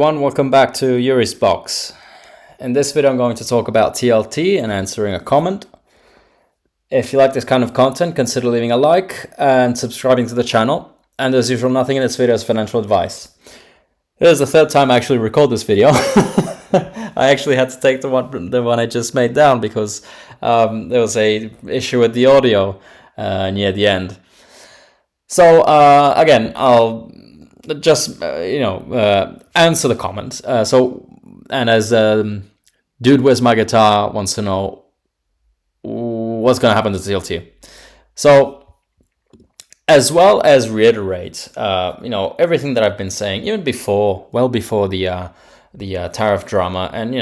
Everyone, welcome back to Yuri's Box. In this video I'm going to talk about TLT and answering a comment. If you like this kind of content, consider leaving a like and subscribing to the channel. And as usual, nothing in this video is financial advice. This is the third time I actually record this video. I actually had to take the one I just made down because there was a issue with the audio near the end. So again, I'll just answer the comment. And as Dude Where's My Guitar wants to know what's going to happen to TLT. So as well as reiterate, everything that I've been saying, even before, well before the tariff drama, and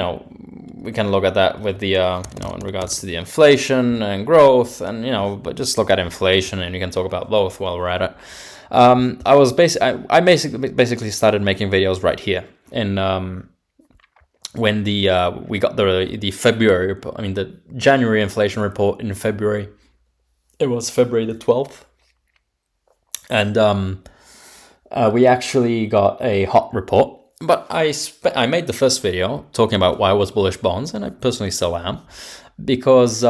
we can look at that with the in regards to the inflation and growth, and but just look at inflation, and you can talk about both while we're at it. I basically started making videos right here in when we got the February, the January inflation report in February. It was February the 12th, and we actually got a hot report. But I made the first video talking about why I was bullish bonds, and I personally still am, because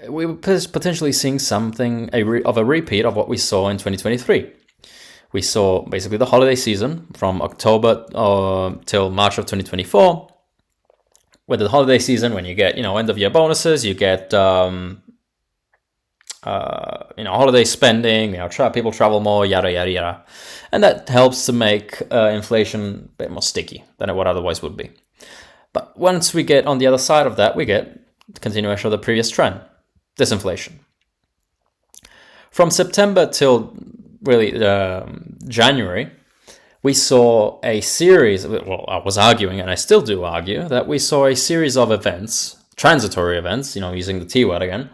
we were potentially seeing something of a repeat of what we saw in 2023. We saw basically the holiday season from October till March of 2024. With the holiday season, when you get end of year bonuses, you get holiday spending, people travel more, yada yada yada, and that helps to make inflation a bit more sticky than it would otherwise would be. But once we get on the other side of that, we get the continuation of the previous trend, disinflation. From September till really January, we saw a series. Well, I was arguing, and I still do argue, that we saw a series of events, transitory events, using the T word again,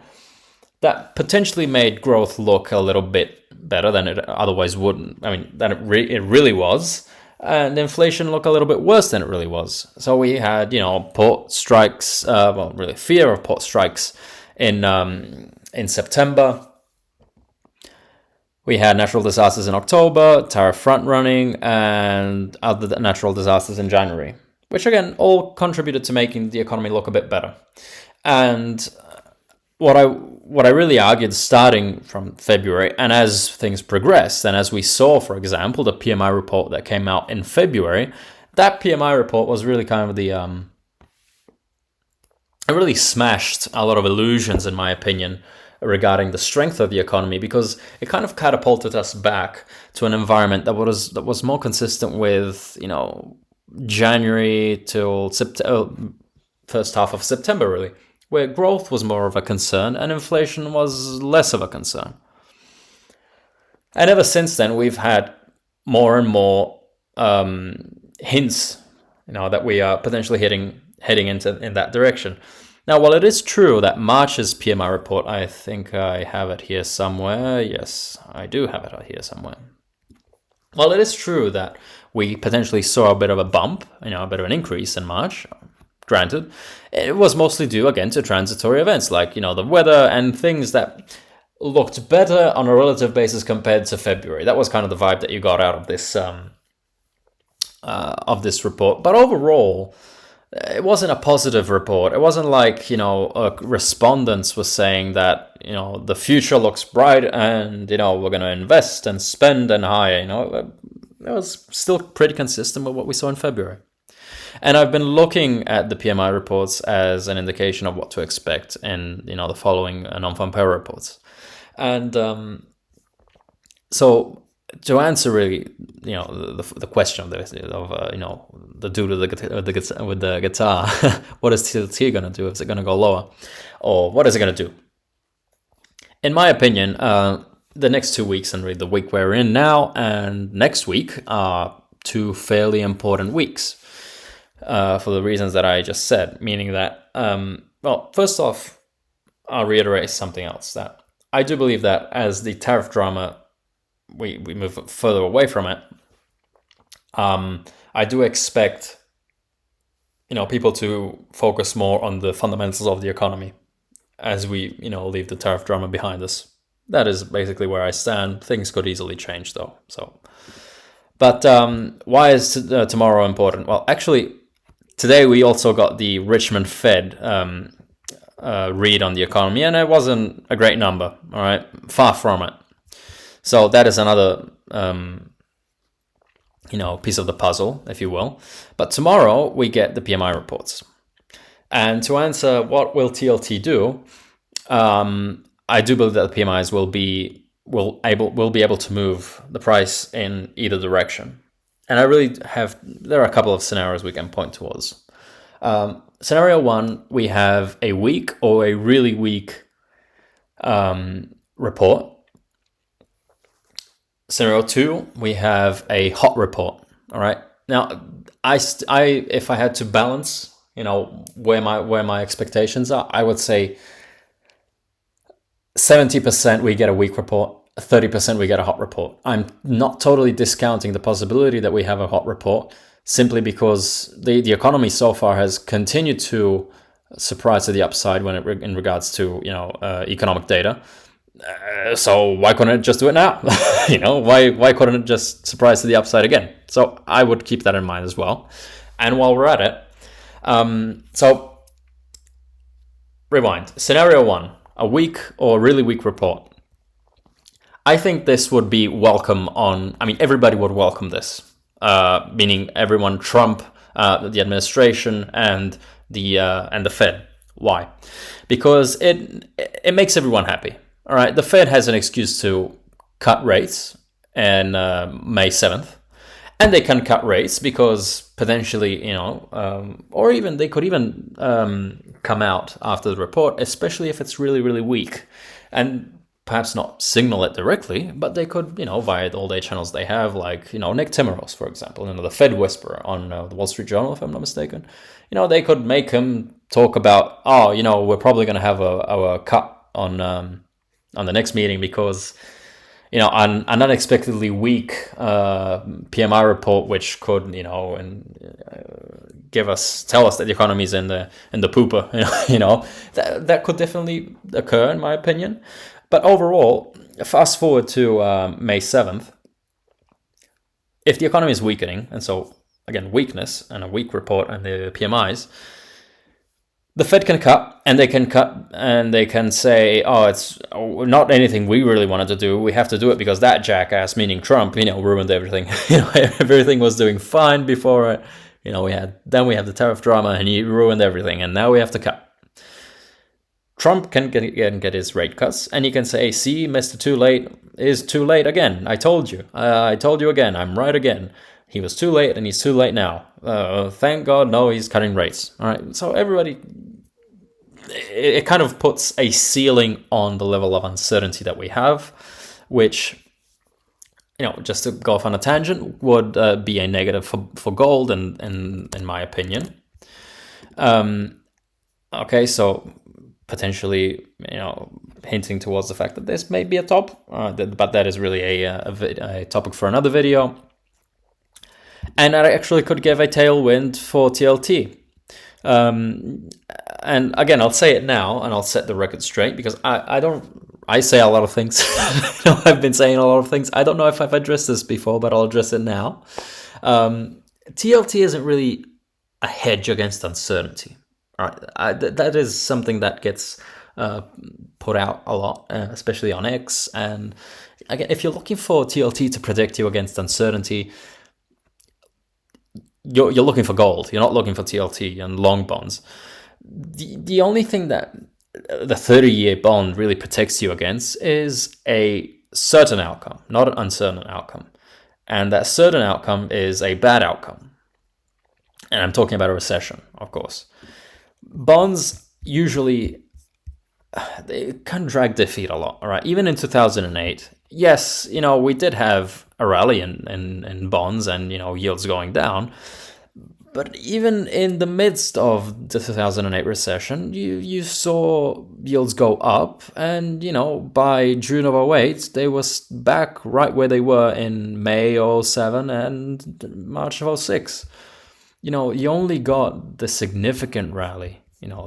that potentially made growth look a little bit better than it otherwise wouldn't. Than it really was, and inflation look a little bit worse than it really was. So we had, port strikes, fear of port strikes in September. We had natural disasters in October, tariff front running, and other natural disasters in January, which again all contributed to making the economy look a bit better. And what I really argued starting from February, and as things progressed, and as we saw, for example, the PMI report that came out in February, that PMI report was really kind of it really smashed a lot of illusions, in my opinion, regarding the strength of the economy, because it kind of catapulted us back to an environment that was more consistent with January till first half of September, really, where growth was more of a concern and inflation was less of a concern. And ever since then, we've had more and more hints, that we are potentially heading in that direction. Now, while it is true that March's PMI report, I think I have it here somewhere. Yes, I do have it here somewhere. While it is true that we potentially saw a bit of a bump, a bit of an increase in March, granted, it was mostly due, again, to transitory events like, the weather and things that looked better on a relative basis compared to February. That was kind of the vibe that you got out of this report. But overall, it wasn't a positive report. It wasn't like, respondents were saying that, the future looks bright and, we're going to invest and spend and hire. It was still pretty consistent with what we saw in February. And I've been looking at the PMI reports as an indication of what to expect in, the following non-farm payroll reports. And so to answer really, the question of this, the dude with the guitar, what is TLT going to do? Is it going to go lower, or what is it going to do? In my opinion, the next 2 weeks, and really the week we're in now and next week, are two fairly important weeks for the reasons that I just said. Meaning that, first off, I'll reiterate something else, that I do believe that as the tariff drama, we move further away from it, I do expect people to focus more on the fundamentals of the economy as we leave the tariff drama behind us. That is basically where I stand. Things could easily change though. So But why is tomorrow important? Well, actually, today we also got the Richmond Fed read on the economy, and it wasn't a great number. All right, far from it. So that is another piece of the puzzle, if you will. But tomorrow we get the PMI reports. And to answer what will TLT do, I do believe that the PMIs will be able to move the price in either direction. And there are a couple of scenarios we can point towards. Scenario one, we have a weak or a really weak report. Scenario two, we have a hot report. All right. Now, if I had to balance, where my expectations are, I would say 70% we get a weak report, 30% we get a hot report. I'm not totally discounting the possibility that we have a hot report, simply because the economy so far has continued to surprise to the upside in regards to economic data. So why couldn't it just do it now? Why couldn't it just surprise to the upside again? So I would keep that in mind as well. And while we're at it, so rewind. Scenario one, a weak or really weak report. I think this would be welcome everybody would welcome this, meaning everyone, Trump, the administration, and the Fed. Why? Because it makes everyone happy. All right, the Fed has an excuse to cut rates on May 7th, and they can cut rates because potentially, or even they could even come out after the report, especially if it's really, really weak, and perhaps not signal it directly, but they could, via the all-day channels they have, like, Nick Timiraos, for example, the Fed Whisperer on the Wall Street Journal, if I'm not mistaken. They could make him talk about, we're probably going to have a cut on the next meeting because, an unexpectedly weak PMI report, which could, tell us that the economy is in the pooper, that could definitely occur, in my opinion. But overall, fast forward to May 7th, if the economy is weakening, and so again, weakness and a weak report and the PMIs, the Fed can cut, and they can say, it's not anything we really wanted to do. We have to do it because that jackass, meaning Trump, ruined everything. Everything was doing fine before it. We have the tariff drama, and he ruined everything, and now we have to cut. Trump can get his rate cuts, and he can say, see, Mr. Too Late is too late again. I told you. I told you again. I'm right again. He was too late, and he's too late now. Thank God, no, he's cutting rates. All right, so everybody, it kind of puts a ceiling on the level of uncertainty that we have, which, just to go off on a tangent, would be a negative for gold, in my opinion. Okay, so potentially, hinting towards the fact that this may be a top, but that is really a topic for another video. And that actually could give a tailwind for TLT. And again, I'll say it now, and I'll set the record straight, because I say a lot of things. I've been saying a lot of things. I don't know if I've addressed this before, but I'll address it now. TLT isn't really a hedge against uncertainty. All right, that is something that gets put out a lot, especially on X. And again, if you're looking for TLT to protect you against uncertainty, you're looking for gold. You're not looking for TLT and long bonds. The only thing that the 30-year bond really protects you against is a certain outcome, not an uncertain outcome. And that certain outcome is a bad outcome. And I'm talking about a recession, of course. Bonds usually, they can drag their feet a lot, all right? Even in 2008, yes, we did have a rally in bonds and, yields going down. But even in the midst of the 2008 recession, you saw yields go up, and, by June of 2008, they were back right where they were in May of 2007 and March of 2006. You only got the significant rally,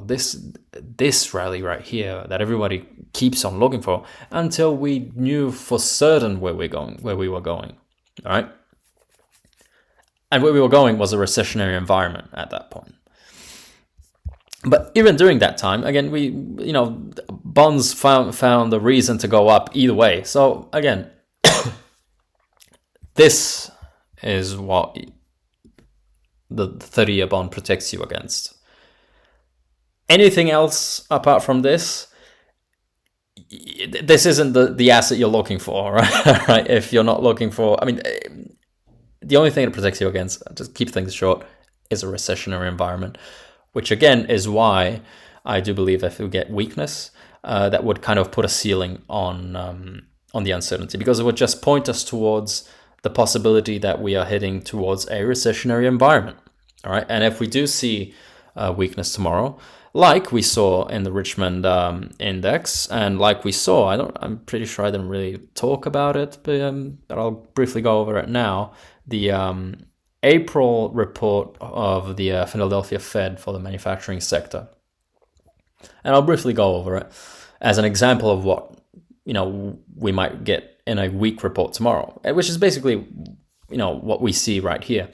this rally right here that everybody keeps on looking for, until we knew for certain where we were going. All right. And where we were going was a recessionary environment at that point. But even during that time, again, bonds found a reason to go up either way. So again, this is what the 30-year bond protects you against. Anything else apart from this, this isn't the asset you're looking for, right? Right? If you're not looking for, the only thing that protects you against, just keep things short, is a recessionary environment, which again is why I do believe if we get weakness, that would kind of put a ceiling on the uncertainty, because it would just point us towards the possibility that we are heading towards a recessionary environment. All right, and if we do see weakness tomorrow, like we saw in the Richmond index, and like we saw, I'm pretty sure I didn't really talk about it, but I'll briefly go over it now. The April report of the Philadelphia Fed for the manufacturing sector, and I'll briefly go over it as an example of what we might get in a weak report tomorrow, which is basically what we see right here.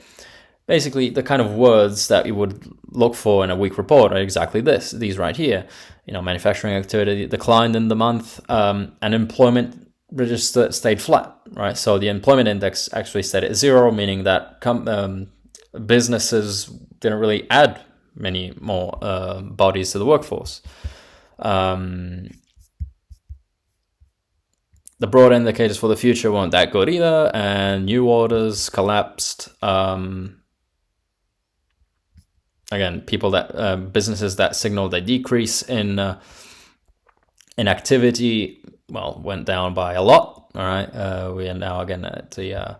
Basically, the kind of words that you would look for in a weak report are exactly these right here. Manufacturing activity declined in the month, and employment register stayed flat, right? So the employment index actually stayed at 0, meaning that businesses didn't really add many more bodies to the workforce. The broad indicators for the future weren't that good either, and new orders collapsed. Again, businesses that signaled a decrease in activity, went down by a lot. All right, we are now again at a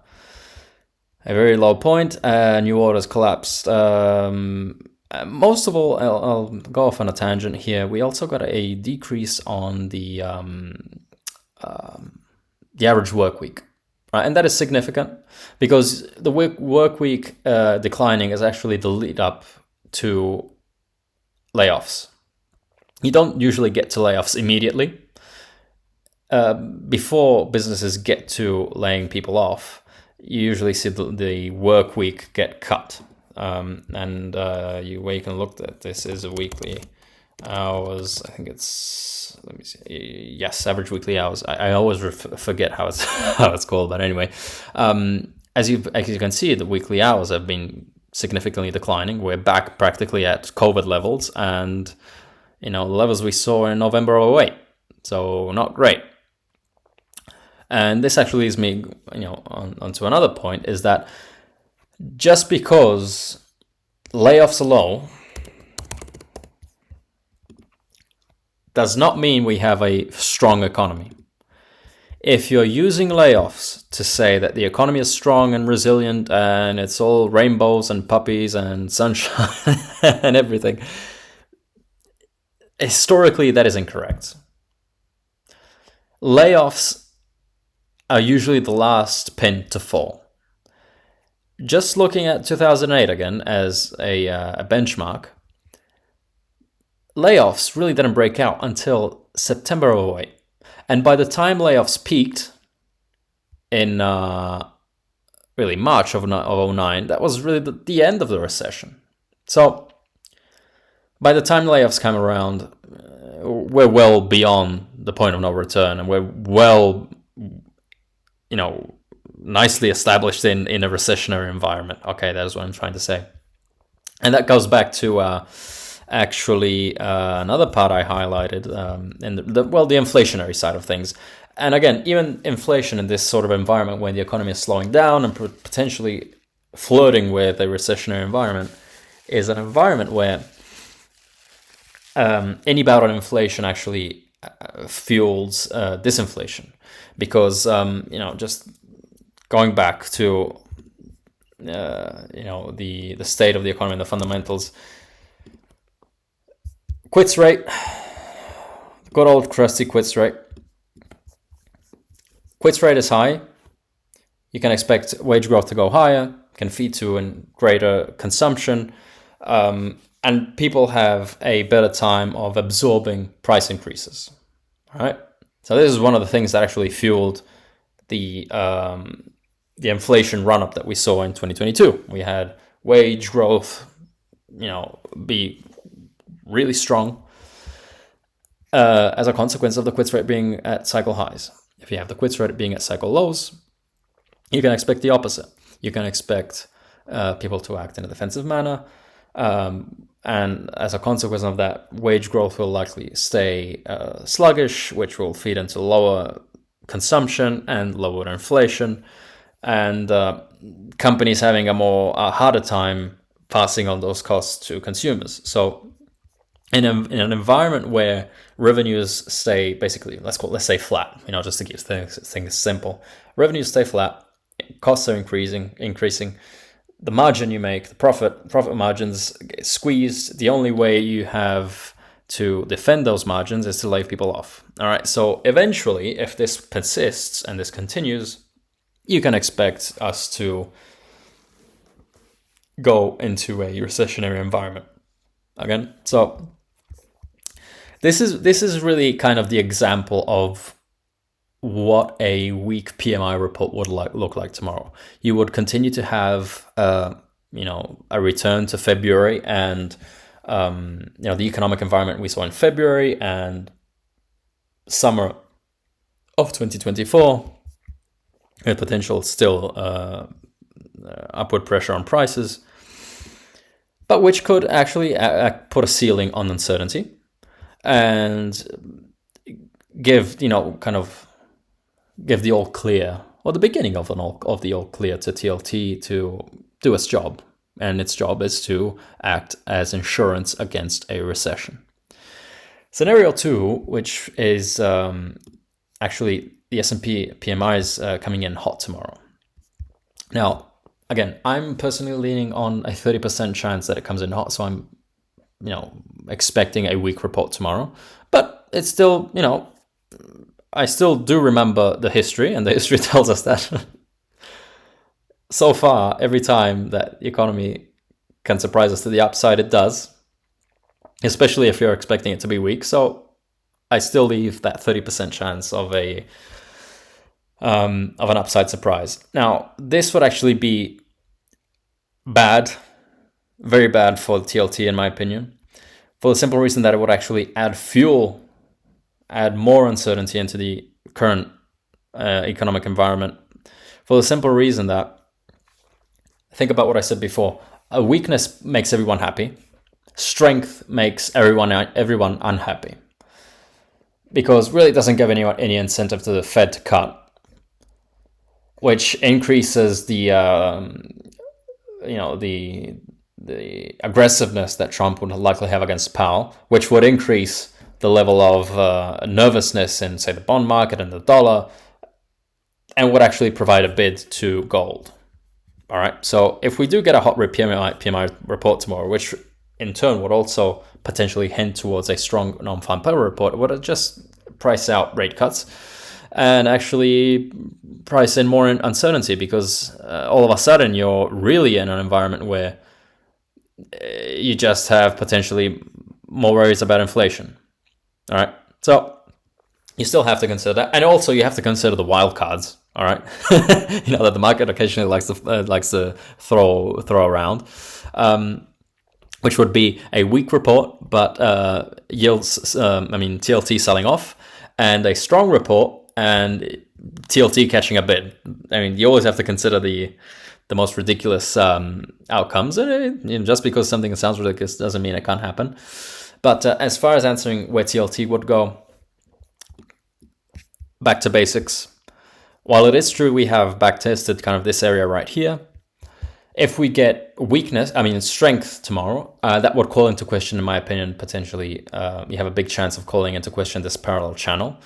very low point. New orders collapsed. Most of all, I'll go off on a tangent here. We also got a decrease on the average work week. Right, and that is significant because the work week declining is actually the lead up to layoffs. You don't usually get to layoffs immediately. Before businesses get to laying people off, you usually see the work week get cut. And you can look at this is a weekly hours. I think it's, let me see. Yes, average weekly hours. I always forget how it's called, but anyway, as you can see, the weekly hours have been significantly declining. We're back practically at COVID levels, and the levels we saw in November of 2008. So not great. And this actually leads me, onto another point, is that just because layoffs are low does not mean we have a strong economy. If you're using layoffs to say that the economy is strong and resilient and it's all rainbows and puppies and sunshine and everything, historically that is incorrect. Layoffs are usually the last pin to fall. Just looking at 2008 again as a benchmark, layoffs really didn't break out until September of 2008. And by the time layoffs peaked in really March of 2009, that was really the end of the recession. So by the time layoffs come around, we're well beyond the point of no return, and we're well, nicely established in a recessionary environment. Okay, that is what I'm trying to say. And that goes back to another part I highlighted in the inflationary side of things. And again, even inflation in this sort of environment when the economy is slowing down and potentially flirting with a recessionary environment is an environment where any bout on inflation actually fuels disinflation. Because, just going back to, the state of the economy and the fundamentals, quits rate, good old crusty quits rate. Quits rate is high. You can expect wage growth to go higher, can feed to greater consumption, and people have a better time of absorbing price increases. All right. So this is one of the things that actually fueled the the inflation run-up that we saw in 2022. We had wage growth, be really strong as a consequence of the quits rate being at cycle highs. If you have the quits rate being at cycle lows, you can expect the opposite. You can expect people to act in a defensive manner. And as a consequence of that, wage growth will likely stay sluggish, which will feed into lower consumption and lower inflation, and companies having a harder time passing on those costs to consumers. So in an environment where revenues stay basically, let's say flat, just to keep things simple, revenues stay flat, costs are increasing, the margin you make, the profit margins get squeezed. The only way you have to defend those margins is to lay people off. All right. So eventually, if this persists and this continues, you can expect us to go into a recessionary environment again. So this is really kind of the example of what a weak PMI report would look like tomorrow. You would continue to have a return to February and the economic environment we saw in February and summer of 2024, with potential still upward pressure on prices, but which could actually put a ceiling on uncertainty and give the all clear, or the beginning of the all clear to TLT to do its job. And its job is to act as insurance against a recession. Scenario 2, which is actually the S&P PMI is coming in hot tomorrow. Now, again, I'm personally leaning on a 30% chance that it comes in hot, so I'm expecting a weak report tomorrow. But it's still, I still do remember the history, and the history tells us that so far, every time that the economy can surprise us to the upside, it does, especially if you're expecting it to be weak. So I still leave that 30% chance of an upside surprise. Now, this would actually be bad, very bad for the TLT, in my opinion, for the simple reason that it would actually add more uncertainty into the current economic environment, for the simple reason that, think about what I said before, a weakness makes everyone happy, strength makes everyone unhappy, because really it doesn't give anyone any incentive to the Fed to cut, which increases the aggressiveness that Trump would likely have against Powell, which would increase the level of nervousness in, say, the bond market and the dollar, and would actually provide a bid to gold. All right. So if we do get a hot PMI report tomorrow, which in turn would also potentially hint towards a strong non-farm payroll report, it would just price out rate cuts and actually price in more uncertainty, because all of a sudden you're really in an environment where you just have potentially more worries about inflation. All right. So you still have to consider that. And also you have to consider the wild cards. All right. That the market occasionally likes to throw around, which would be a weak report, but yields, TLT selling off, and a strong report and TLT catching a bid. You always have to consider the most ridiculous outcomes. And just because something sounds ridiculous doesn't mean it can't happen. But as far as answering where TLT would go, back to basics. While it is true we have backtested kind of this area right here, if we get strength tomorrow, that would call into question, in my opinion, potentially, you have a big chance of calling into question this parallel channel.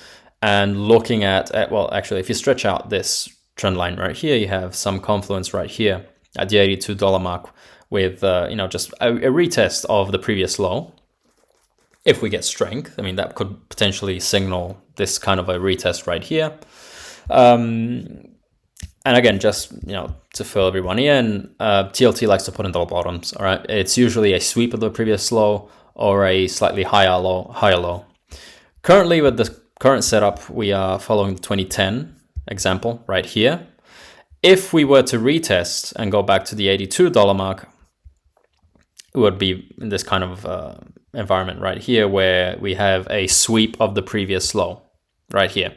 And looking at, if you stretch out this trend line right here, you have some confluence right here at the $82 mark with, just a retest of the previous low. If we get strength, that could potentially signal this kind of a retest right here. And again, just, to fill everyone in, TLT likes to put in double bottoms. All right. It's usually a sweep of the previous low or a slightly higher low. Currently, with the current setup, we are following the 2010 example right here. If we were to retest and go back to the $82 mark, it would be in this kind of environment right here where we have a sweep of the previous low right here.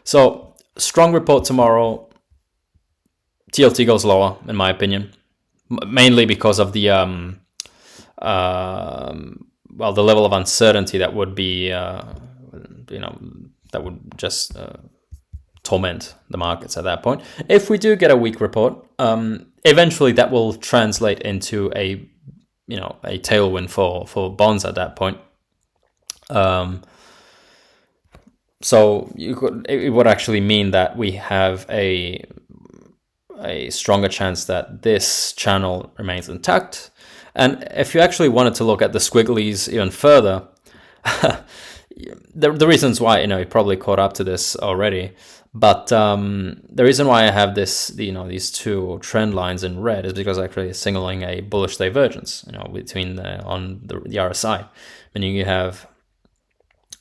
So strong report tomorrow. TLT goes lower, in my opinion, mainly because of the the level of uncertainty that would be that would just torment the markets at that point. If we do get a weak report, eventually that will translate into a tailwind for bonds at that point. So it would actually mean that we have a stronger chance that this channel remains intact. And if you actually wanted to look at the squigglies even further, the reasons why, you probably caught up to this already, but the reason why I have these two trend lines in red is because actually it's signaling a bullish divergence, between the RSI, meaning you have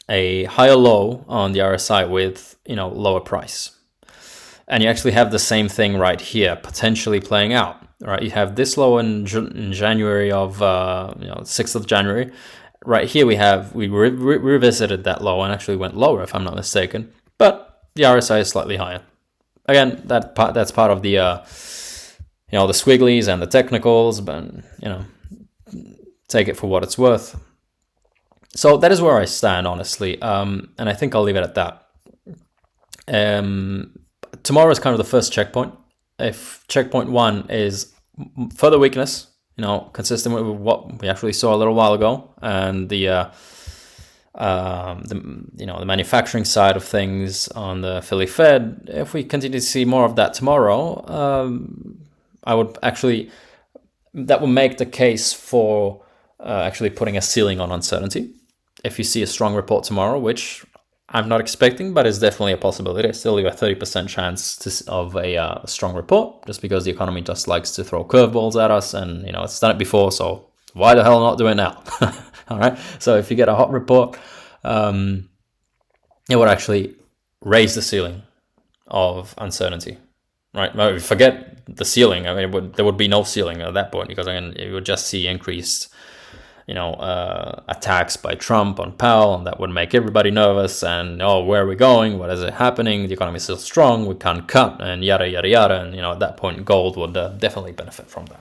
a higher low on the RSI with, lower price. And you actually have the same thing right here, potentially playing out. Right, you have this low in January of 6th of January. Right here we revisited that low and actually went lower, if I'm not mistaken. But the RSI is slightly higher. Again, that's part of the the squigglies and the technicals, but take it for what it's worth. So that is where I stand, honestly, and I think I'll leave it at that. Tomorrow is kind of the first checkpoint. If checkpoint 1 is further weakness, consistent with what we actually saw a little while ago, and the manufacturing side of things on the Philly Fed, if we continue to see more of that tomorrow, that will make the case for actually putting a ceiling on uncertainty. If you see a strong report tomorrow, which I'm not expecting, but it's definitely a possibility. I still leave a 30% chance of a strong report, just because the economy just likes to throw curveballs at us, and it's done it before, so why the hell not do it now? All right. So if you get a hot report, it would actually raise the ceiling of uncertainty. Right. Forget the ceiling. I mean, there would be no ceiling at that point, because you would just see increased attacks by Trump on Powell, and that would make everybody nervous, and where are we going, what is it happening, the economy is still strong, we can't cut, and yada yada yada, and at that point gold would definitely benefit from that.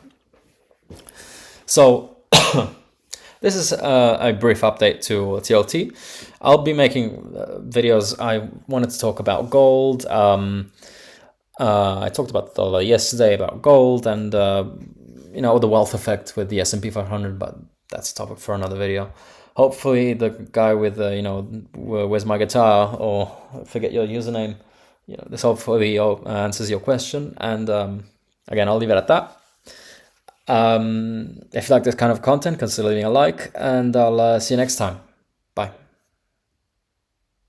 So this is a brief update to TLT. I'll be making videos. I wanted to talk about gold. I talked about the dollar yesterday, about gold, and the wealth effect with the S&P 500, but that's a topic for another video. Hopefully the guy with where's my guitar, or forget your username, this hopefully answers your question. And again, I'll leave it at that. If you like this kind of content, consider leaving a like, and I'll see you next time.